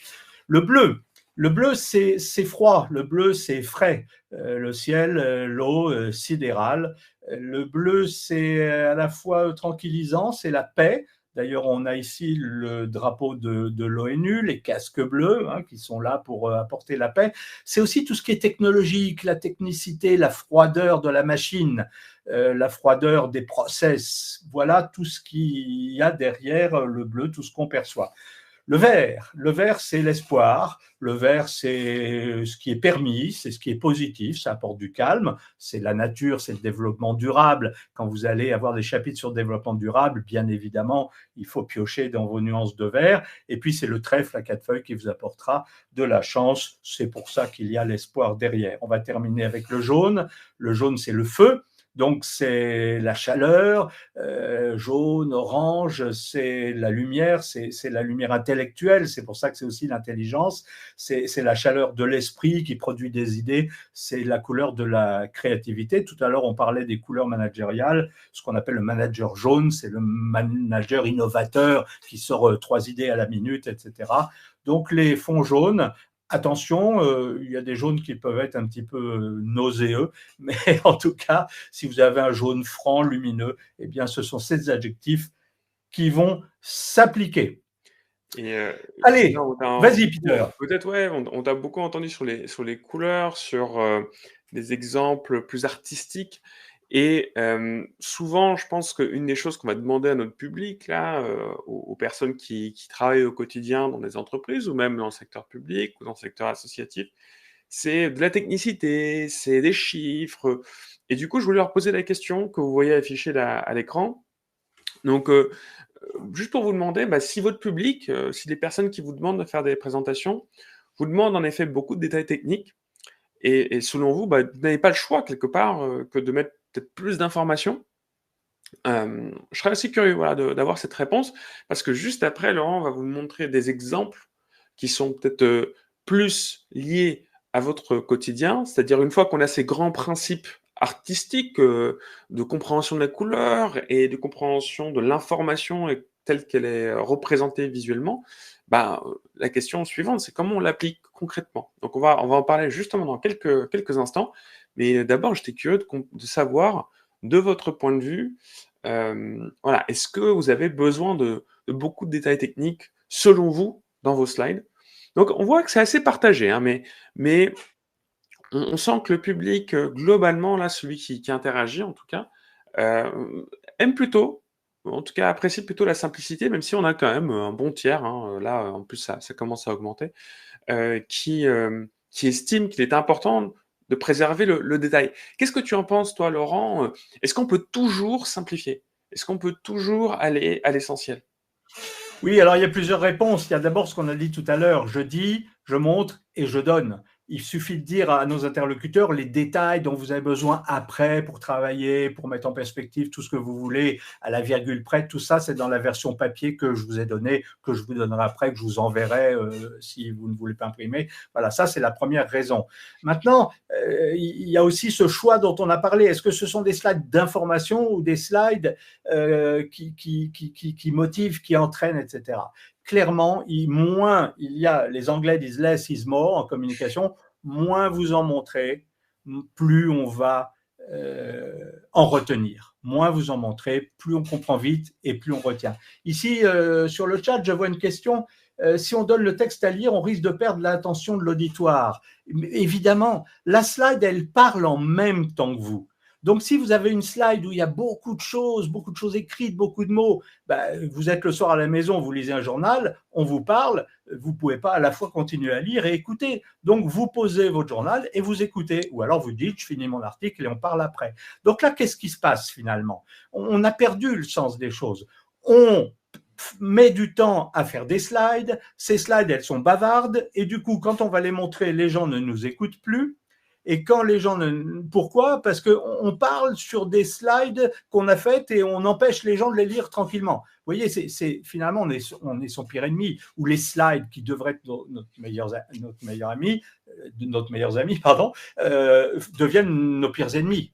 Le bleu, c'est froid, le bleu, c'est frais, le ciel, l'eau, sidérale. Le bleu, c'est à la fois tranquillisant, c'est la paix. D'ailleurs, on a ici le drapeau de l'ONU, les casques bleus, qui sont là pour apporter la paix. C'est aussi tout ce qui est technologique, la technicité, la froideur de la machine, la froideur des process. Voilà tout ce qu'il y a derrière le bleu, tout ce qu'on perçoit. Le vert, c'est l'espoir. Le vert, c'est ce qui est permis, c'est ce qui est positif, ça apporte du calme. C'est la nature, c'est le développement durable. Quand vous allez avoir des chapitres sur le développement durable, bien évidemment, il faut piocher dans vos nuances de vert. Et puis, c'est le trèfle à 4 feuilles qui vous apportera de la chance. C'est pour ça qu'il y a l'espoir derrière. On va terminer avec le jaune. Le jaune, c'est le feu. Donc, c'est la chaleur, jaune, orange, c'est la lumière, c'est la lumière intellectuelle, c'est pour ça que c'est aussi l'intelligence, c'est la chaleur de l'esprit qui produit des idées, c'est la couleur de la créativité. Tout à l'heure, on parlait des couleurs managériales, ce qu'on appelle le manager jaune, c'est le manager innovateur qui sort 3 idées à la minute, etc. Donc, les fonds jaunes, attention, il y a des jaunes qui peuvent être un petit peu nauséeux, mais en tout cas, si vous avez un jaune franc, lumineux, eh bien, ce sont ces adjectifs qui vont s'appliquer. Allez, vas-y Peter. Peut-être, ouais, on t'a beaucoup entendu sur les couleurs, sur des exemples plus artistiques. Et souvent, je pense qu'une des choses qu'on va demander à notre public, là, aux personnes qui travaillent au quotidien dans des entreprises ou même dans le secteur public ou dans le secteur associatif, c'est de la technicité, c'est des chiffres. Et du coup, je voulais leur poser la question que vous voyez affichée là à l'écran. Donc, juste pour vous demander, si votre public, si les personnes qui vous demandent de faire des présentations, vous demandent en effet beaucoup de détails techniques, et selon vous, vous n'avez pas le choix quelque part que de mettre peut-être plus d'informations, Je serais assez curieux voilà, d'avoir cette réponse, parce que juste après, Laurent va vous montrer des exemples qui sont peut-être plus liés à votre quotidien, c'est-à-dire une fois qu'on a ces grands principes artistiques de compréhension de la couleur et de compréhension de l'information telle qu'elle est représentée visuellement, bah, la question suivante, c'est comment on l'applique concrètement. Donc on va en parler justement dans quelques instants, mais d'abord j'étais curieux de savoir, de votre point de vue, voilà, est-ce que vous avez besoin de beaucoup de détails techniques, selon vous, dans vos slides? Donc on voit que c'est assez partagé, hein, mais on sent que le public, globalement, là, celui qui interagit en tout cas, aime plutôt, en tout cas apprécie plutôt la simplicité, même si on a quand même un bon tiers, hein, là, en plus ça commence à augmenter, qui estime qu'il est important de préserver le détail. Qu'est-ce que tu en penses, toi, Laurent? Est-ce qu'on peut toujours simplifier? Est-ce qu'on peut toujours aller à l'essentiel? Oui, alors il y a plusieurs réponses. Il y a d'abord ce qu'on a dit tout à l'heure. Je dis, je montre et je donne. Il suffit de dire à nos interlocuteurs les détails dont vous avez besoin après pour travailler, pour mettre en perspective tout ce que vous voulez à la virgule près. Tout ça, c'est dans la version papier que je vous ai donnée, que je vous donnerai après, que je vous enverrai si vous ne voulez pas imprimer. Voilà, ça, c'est la première raison. Maintenant, il y a aussi ce choix dont on a parlé. Est-ce que ce sont des slides d'information ou des slides qui motivent, qui entraînent, etc. Clairement, moins il y a, les Anglais disent less is more en communication, moins vous en montrez, plus on va en retenir. Moins vous en montrez, plus on comprend vite et plus on retient. Ici, sur le chat, je vois une question. Si on donne le texte à lire, on risque de perdre l'attention de l'auditoire. Évidemment, la slide, elle parle en même temps que vous. Donc, si vous avez une slide où il y a beaucoup de choses écrites, beaucoup de mots, ben, vous êtes le soir à la maison, vous lisez un journal, on vous parle, vous ne pouvez pas à la fois continuer à lire et écouter. Donc, vous posez votre journal et vous écoutez. Ou alors, vous dites, je finis mon article et on parle après. Donc là, qu'est-ce qui se passe finalement? On a perdu le sens des choses. On met du temps à faire des slides. Ces slides, elles sont bavardes. Et du coup, quand on va les montrer, les gens ne nous écoutent plus. Et quand les gens ne... Pourquoi? Parce qu'on parle sur des slides qu'on a faites et on empêche les gens de les lire tranquillement. Vous voyez, finalement, on est son pire ennemi. Ou les slides qui devraient être notre meilleur ami, deviennent nos pires ennemis.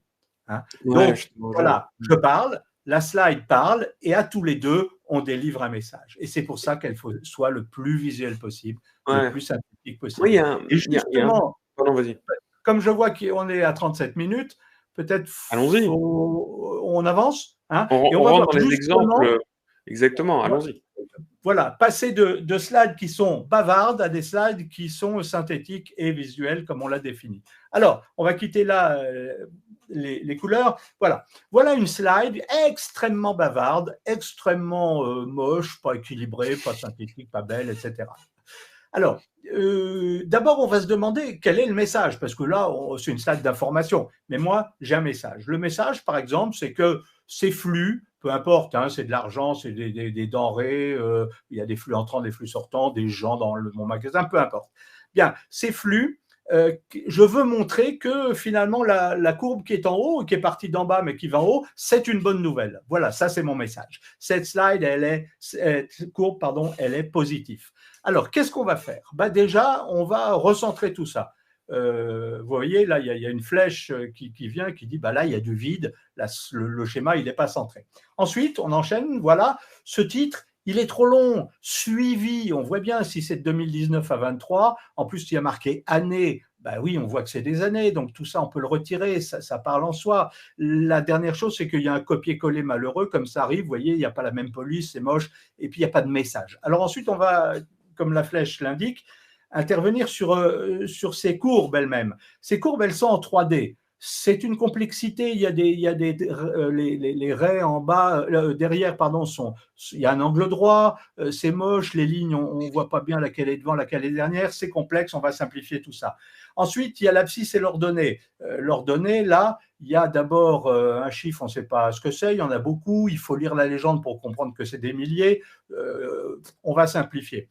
Hein. Ouais, Donc, voilà, je parle, la slide parle, et à tous les deux, on délivre un message. Et c'est pour ça qu'elle soit le plus visuel possible, le ouais. plus synthétique Oui, possible. Et justement, pardon, vas-y. comme je vois qu'on est à 37 minutes, peut-être Allons-y. on avance. Hein, et On on va rentre voir dans les justement, exemples. Exactement, allons-y. voilà, passer de slides qui sont bavardes à des slides qui sont synthétiques et visuels, comme on l'a défini. Alors, on va quitter là les couleurs. Voilà une slide extrêmement bavarde, extrêmement moche, pas équilibrée, pas synthétique, pas belle, etc. Alors, d'abord, on va se demander quel est le message, parce que là, c'est une slide d'information. Mais moi, j'ai un message. Le message, par exemple, c'est que ces flux, peu importe, hein, c'est de l'argent, c'est des denrées, il y a des flux entrants, des flux sortants, des gens dans mon magasin, peu importe. Bien, ces flux, je veux montrer que finalement, la courbe qui est en haut, qui est partie d'en bas, mais qui va en haut, c'est une bonne nouvelle. Voilà, ça, c'est mon message. Cette slide, courbe, pardon, elle est positive. Alors, qu'est-ce qu'on va faire? Bah, déjà, on va recentrer tout ça. Vous voyez, là, il y a une flèche qui vient, qui dit, bah, là, il y a du vide, là, le schéma, il n'est pas centré. Ensuite, on enchaîne, voilà, ce titre, il est trop long, suivi, on voit bien si c'est de 2019 à 23, en plus, il y a marqué année, bah oui, on voit que c'est des années, donc tout ça, on peut le retirer, ça parle en soi. La dernière chose, c'est qu'il y a un copier-coller malheureux, comme ça arrive, vous voyez, il n'y a pas la même police, c'est moche, et puis il n'y a pas de message. Alors ensuite, on va, comme la flèche l'indique, intervenir sur ces courbes elles-mêmes. Ces courbes, elles sont en 3D. C'est une complexité. Il y a les raies en bas, derrière, pardon, il y a un angle droit, c'est moche, les lignes, on ne voit pas bien laquelle est devant, laquelle est dernière, c'est complexe, on va simplifier tout ça. Ensuite, il y a l'abscisse et l'ordonnée. L'ordonnée, là, il y a d'abord un chiffre, on ne sait pas ce que c'est, il y en a beaucoup, il faut lire la légende pour comprendre que c'est des milliers. On va simplifier.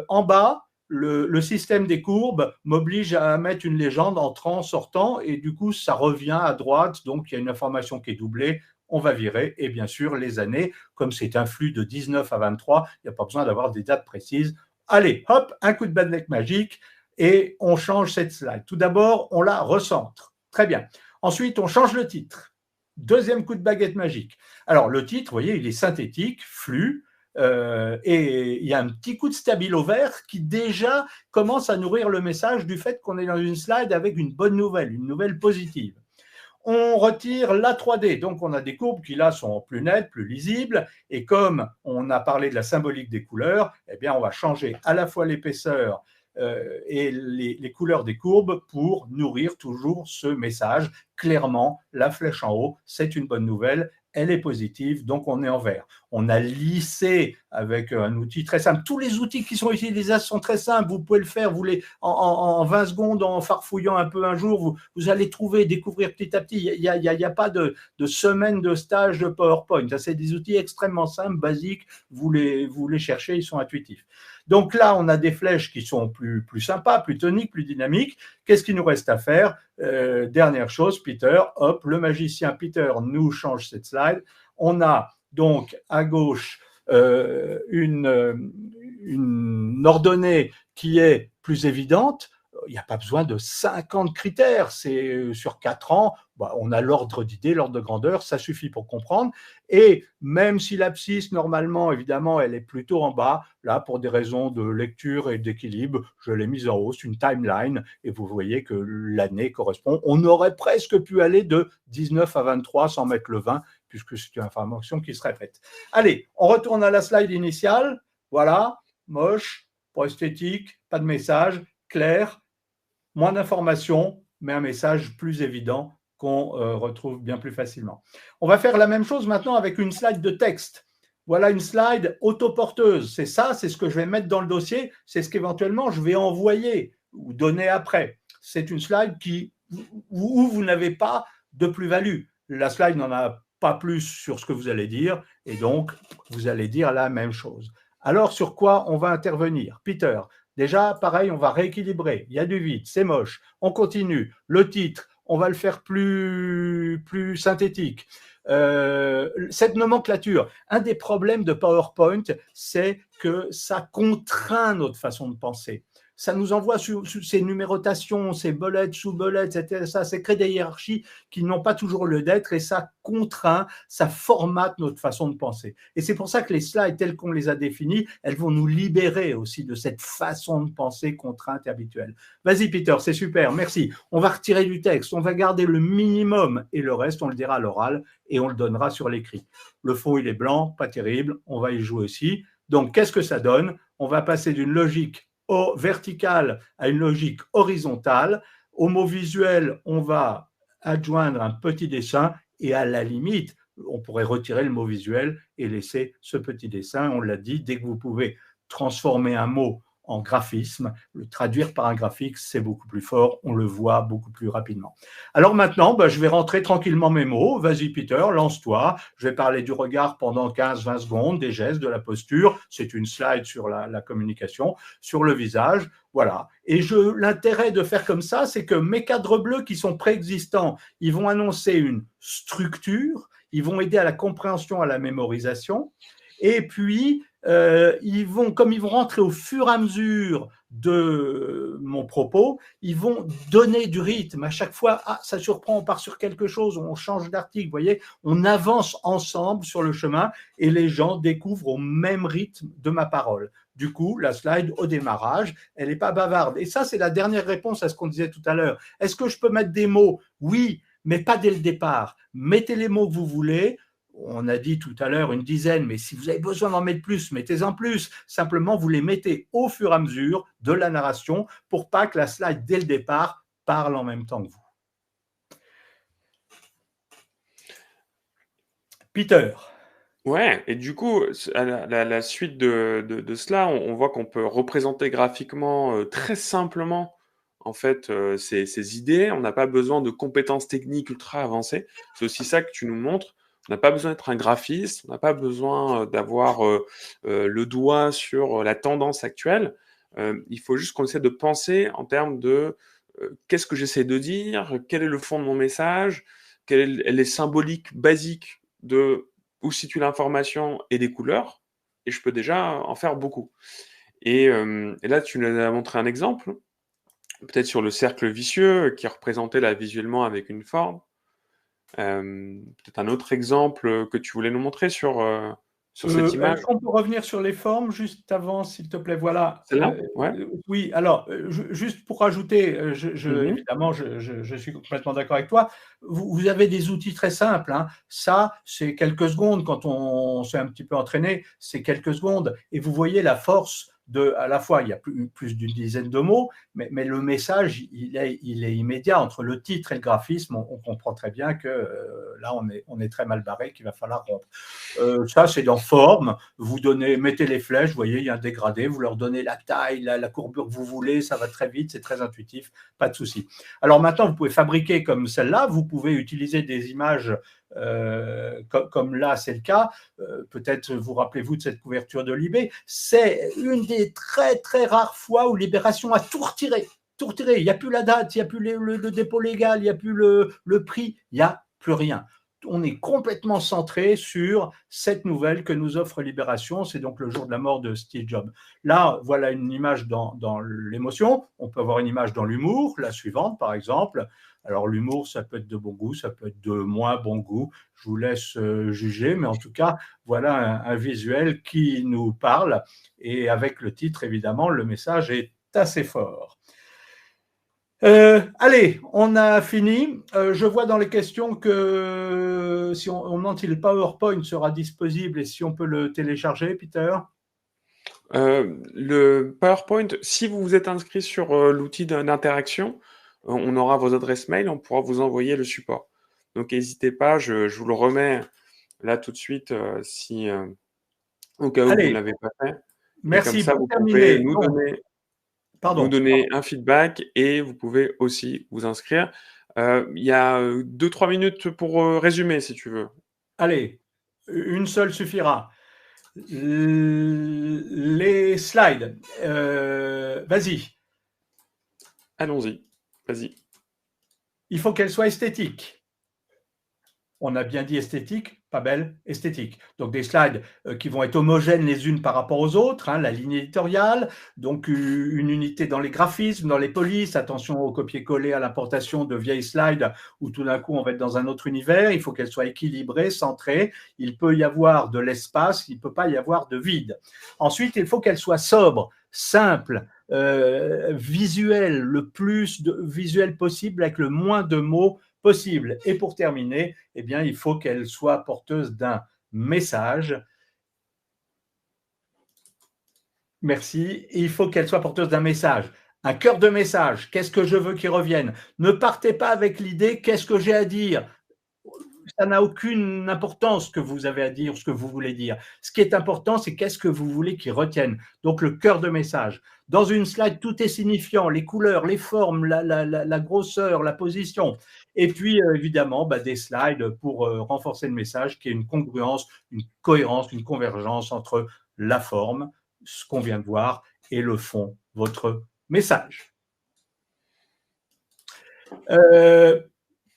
En bas, le système des courbes m'oblige à mettre une légende entrant, sortant, et du coup, ça revient à droite, donc il y a une information qui est doublée, on va virer. Et bien sûr, les années, comme c'est un flux de 19 à 23, il n'y a pas besoin d'avoir des dates précises. Allez, hop, un coup de baguette magique et on change cette slide. Tout d'abord, on la recentre. Très bien. Ensuite, on change le titre. Deuxième coup de baguette magique. Alors, le titre, vous voyez, il est synthétique, flux, et il y a un petit coup de stabilo vert qui déjà commence à nourrir le message du fait qu'on est dans une slide avec une bonne nouvelle, une nouvelle positive. On retire la 3D, donc on a des courbes qui là sont plus nettes, plus lisibles, et comme on a parlé de la symbolique des couleurs, eh bien on va changer à la fois l'épaisseur et les couleurs des courbes pour nourrir toujours ce message. Clairement, la flèche en haut, c'est une bonne nouvelle, elle est positive, donc on est en vert. On a lissé avec un outil très simple. Tous les outils qui sont utilisables sont très simples. Vous pouvez le faire en 20 secondes, en farfouillant un peu un jour. Vous allez trouver, découvrir petit à petit. Il n'y a pas de semaine de stage de PowerPoint. Ça, c'est des outils extrêmement simples, basiques. Vous les cherchez, ils sont intuitifs. Donc là, on a des flèches qui sont plus sympas, plus toniques, plus dynamiques. Qu'est-ce qu'il nous reste à faire? Dernière chose, Peter, hop, le magicien Peter nous change cette slide. On a donc à gauche une ordonnée qui est plus évidente. Il n'y a pas besoin de 50 critères, c'est sur 4 ans, on a l'ordre d'idée, l'ordre de grandeur, ça suffit pour comprendre. Et même si l'abscisse, normalement, évidemment, elle est plutôt en bas, là, pour des raisons de lecture et d'équilibre, je l'ai mise en haut, c'est une timeline, et vous voyez que l'année correspond. On aurait presque pu aller de 19 à 23 sans mettre le 20, puisque c'est une information qui se répète. Allez, on retourne à la slide initiale. Voilà, moche, pas esthétique, pas de message, clair, moins d'informations, mais un message plus évident qu'on retrouve bien plus facilement. On va faire la même chose maintenant avec une slide de texte. Voilà une slide autoporteuse. C'est ça, c'est ce que je vais mettre dans le dossier, c'est ce qu'éventuellement je vais envoyer ou donner après. C'est une slide où vous n'avez pas de plus-value. La slide n'en a pas plus sur ce que vous allez dire, et donc vous allez dire la même chose. Alors, sur quoi on va intervenir? Peter, déjà, pareil, on va rééquilibrer. Il y a du vide, c'est moche. On continue. Le titre, on va le faire plus synthétique. Cette nomenclature, un des problèmes de PowerPoint, c'est que ça contraint notre façon de penser. Ça nous envoie sur ces numérotations, ces bullets, sous-bullets, etc. Ça crée des hiérarchies qui n'ont pas toujours lieu d'être et ça contraint, ça formate notre façon de penser. Et c'est pour ça que les slides telles qu'on les a définis, elles vont nous libérer aussi de cette façon de penser contrainte et habituelle. Vas-y Peter, c'est super, merci. On va retirer du texte, on va garder le minimum et le reste, on le dira à l'oral et on le donnera sur l'écrit. Le fond, il est blanc, pas terrible, on va y jouer aussi. Donc, qu'est-ce que ça donne? On va passer d'une logique verticale à une logique horizontale. Au mot visuel, on va adjoindre un petit dessin et à la limite, on pourrait retirer le mot visuel et laisser ce petit dessin. On l'a dit, dès que vous pouvez transformer un mot en graphisme, le traduire par un graphique, c'est beaucoup plus fort, on le voit beaucoup plus rapidement. Alors maintenant, je vais rentrer tranquillement mes mots. Vas-y Peter, lance-toi. Je vais parler du regard pendant 15-20 secondes, des gestes, de la posture. C'est une slide sur la communication, sur le visage. Voilà. Et l'intérêt de faire comme ça, c'est que mes cadres bleus qui sont préexistants, ils vont annoncer une structure, ils vont aider à la compréhension, à la mémorisation. Et puis, comme ils vont rentrer au fur et à mesure de mon propos, ils vont donner du rythme. À chaque fois, ça surprend, on part sur quelque chose, on change d'article, vous voyez, on avance ensemble sur le chemin et les gens découvrent au même rythme de ma parole. Du coup, la slide au démarrage, elle n'est pas bavarde. Et ça, c'est la dernière réponse à ce qu'on disait tout à l'heure. Est-ce que je peux mettre des mots? Oui, mais pas dès le départ. Mettez les mots que vous voulez. On a dit tout à l'heure une dizaine, mais si vous avez besoin d'en mettre plus, mettez-en plus. Simplement, vous les mettez au fur et à mesure de la narration pour pas que la slide, dès le départ, parle en même temps que vous. Peter. Ouais, et du coup, à la suite de cela, on voit qu'on peut représenter graphiquement très simplement en fait ces idées. On n'a pas besoin de compétences techniques ultra avancées. C'est aussi ça que tu nous montres. On n'a pas besoin d'être un graphiste, on n'a pas besoin d'avoir le doigt sur la tendance actuelle. Il faut juste qu'on essaie de penser en termes de qu'est-ce que j'essaie de dire, quel est le fond de mon message, quelle est les symboliques basiques de où se situe l'information et des couleurs, et je peux déjà en faire beaucoup. Et là, tu nous as montré un exemple, peut-être sur le cercle vicieux qui est représenté là visuellement avec une forme. Peut-être un autre exemple que tu voulais nous montrer sur cette image. Est-ce qu'on peut revenir sur les formes juste avant, s'il te plaît? Voilà. Celle-là? Ouais. Oui, alors, juste pour rajouter, Mhm. évidemment, je suis complètement d'accord avec toi. Vous avez des outils très simples, hein. Ça, c'est quelques secondes. Quand on s'est un petit peu entraîné, c'est quelques secondes. Et vous voyez la force à la fois, il y a plus d'une dizaine de mots, mais le message, il est immédiat. Entre le titre et le graphisme, on comprend très bien que là, on est très mal barré, qu'il va falloir rompre. Ça, c'est dans forme. Vous mettez les flèches, vous voyez, il y a un dégradé, vous leur donnez la taille, la courbure que vous voulez, ça va très vite, c'est très intuitif, pas de souci. Alors maintenant, vous pouvez fabriquer comme celle-là, vous pouvez utiliser des images comme là, c'est le cas. Peut-être vous rappelez-vous de cette couverture de Libé. C'est une des très, très rares fois où Libération a tout retiré. Tout retiré. Il n'y a plus la date, il n'y a plus le dépôt légal, il n'y a plus le prix, il n'y a plus rien. On est complètement centré sur cette nouvelle que nous offre Libération. C'est donc le jour de la mort de Steve Jobs. Là, voilà une image dans l'émotion. On peut avoir une image dans l'humour, la suivante par exemple. Alors l'humour, ça peut être de bon goût, ça peut être de moins bon goût. Je vous laisse juger, mais en tout cas, voilà un visuel qui nous parle. Et avec le titre, évidemment, le message est assez fort. Allez, on a fini. Je vois dans les questions que si on demande si le PowerPoint sera disponible et si on peut le télécharger, Peter. Le PowerPoint, si vous vous êtes inscrit sur l'outil d'interaction, on aura vos adresses mail, on pourra vous envoyer le support. Donc n'hésitez pas, je vous le remets là tout de suite si au cas où vous ne Allez, l'avez pas fait. Et comme merci. ça, Pour vous pouvez terminer, nous pardon. donner un feedback et vous pouvez aussi vous inscrire. Il y a 2-3 minutes pour résumer si tu veux. Allez, une seule suffira. Les slides. Vas-y. Allons-y, vas-y. Il faut qu'elles soient esthétiques. On a bien dit esthétique, pas belle, esthétique. Donc des slides qui vont être homogènes les unes par rapport aux autres, hein, la ligne éditoriale, donc une unité dans les graphismes, dans les polices, attention au copier-coller, à l'importation de vieilles slides où tout d'un coup on va être dans un autre univers, il faut qu'elles soient équilibrées, centrées, il peut y avoir de l'espace, il ne peut pas y avoir de vide. Ensuite, il faut qu'elles soient sobres, simples, visuelles, le plus de visuel possible avec le moins de mots possible. Et pour terminer, eh bien, il faut qu'elle soit porteuse d'un message. Merci. Il faut qu'elle soit porteuse d'un message. Un cœur de message. Qu'est-ce que je veux qu'il revienne? Ne partez pas avec l'idée qu'est-ce que j'ai à dire. Ça n'a aucune importance ce que vous avez à dire, ce que vous voulez dire. Ce qui est important, c'est qu'est-ce que vous voulez qu'ils retiennent. Donc, le cœur de message. Dans une slide, tout est signifiant, les couleurs, les formes, la grosseur, la position. Et puis, évidemment, des slides pour renforcer le message, qui est une congruence, une cohérence, une convergence entre la forme, ce qu'on vient de voir, et le fond, votre message.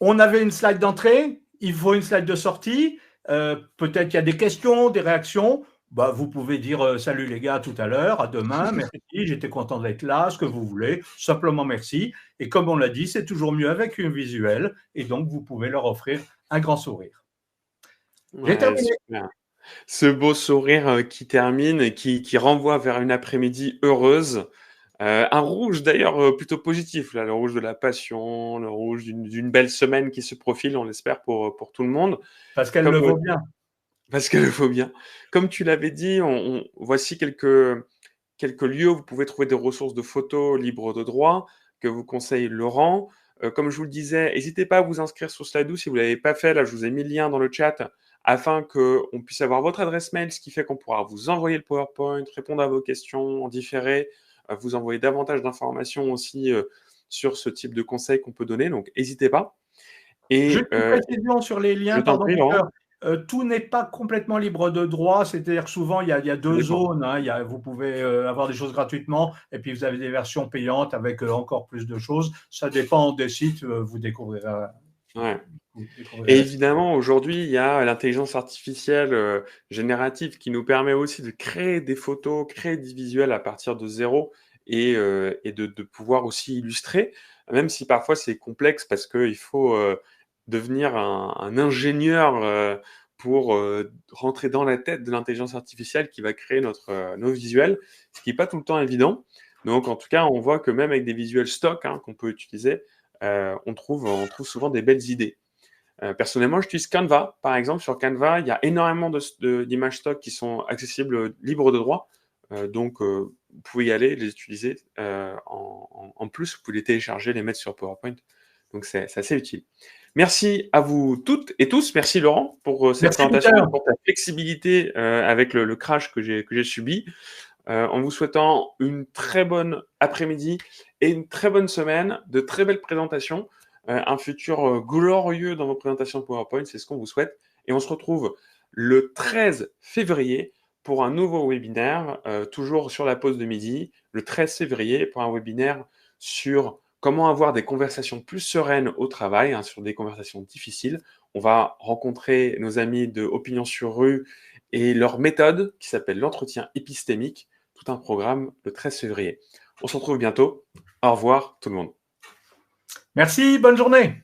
On avait une slide d'entrée, il faut une slide de sortie. Peut-être qu'il y a des questions, des réactions. Vous pouvez dire salut les gars tout à l'heure, à demain, merci, j'étais content d'être là, ce que vous voulez, simplement merci. Et comme on l'a dit, c'est toujours mieux avec un visuel, et donc vous pouvez leur offrir un grand sourire. J'ai Ouais, terminé. super. Ce beau sourire qui termine et qui renvoie vers une après-midi heureuse. Un rouge d'ailleurs plutôt positif, là, le rouge de la passion, le rouge d'une belle semaine qui se profile, on l'espère pour tout le monde. Parce qu'elle le Comme, vaut bien. parce qu'il le faut bien. Comme tu l'avais dit, voici quelques lieux où vous pouvez trouver des ressources de photos libres de droit que vous conseille Laurent. Comme je vous le disais, n'hésitez pas à vous inscrire sur Slido si vous ne l'avez pas fait. Là, je vous ai mis le lien dans le chat afin qu'on puisse avoir votre adresse mail, ce qui fait qu'on pourra vous envoyer le PowerPoint, répondre à vos questions en différé, vous envoyer davantage d'informations aussi sur ce type de conseils qu'on peut donner. Donc, n'hésitez pas. Juste Et une précision sur les je liens, t'en pardon prie, Peter. Laurent. Tout n'est pas complètement libre de droit, c'est-à-dire que souvent il y a Ça deux dépend. zones, hein. Vous pouvez avoir des choses gratuitement et puis vous avez des versions payantes avec encore plus de choses. Ça dépend des sites, vous découvrirez. Ouais. Et découvrir. évidemment, aujourd'hui, il y a l'intelligence artificielle générative qui nous permet aussi de créer des photos, créer des visuels à partir de zéro et de pouvoir aussi illustrer, même si parfois c'est complexe parce qu'il faut devenir un ingénieur pour rentrer dans la tête de l'intelligence artificielle qui va créer nos visuels, ce qui n'est pas tout le temps évident. Donc, en tout cas, on voit que même avec des visuels stock qu'on peut utiliser, on trouve souvent des belles idées. Personnellement, j'utilise Canva. Par exemple, sur Canva, il y a énormément d'images stock qui sont accessibles libres de droit. Donc, vous pouvez y aller, les utiliser. En plus, vous pouvez les télécharger, les mettre sur PowerPoint. Donc, c'est assez utile. Merci à vous toutes et tous. Merci Laurent pour cette Merci, présentation Peter. et pour ta flexibilité avec le crash que j'ai subi. En vous souhaitant une très bonne après-midi et une très bonne semaine, de très belles présentations, un futur glorieux dans vos présentations PowerPoint, c'est ce qu'on vous souhaite. Et on se retrouve le 13 février pour un nouveau webinaire, toujours sur la pause de midi, le 13 février pour un webinaire sur comment avoir des conversations plus sereines au travail, sur des conversations difficiles. On va rencontrer nos amis de Opinion sur Rue et leur méthode qui s'appelle l'entretien épistémique, tout un programme le 13 février. On se retrouve bientôt. Au revoir tout le monde. Merci, bonne journée.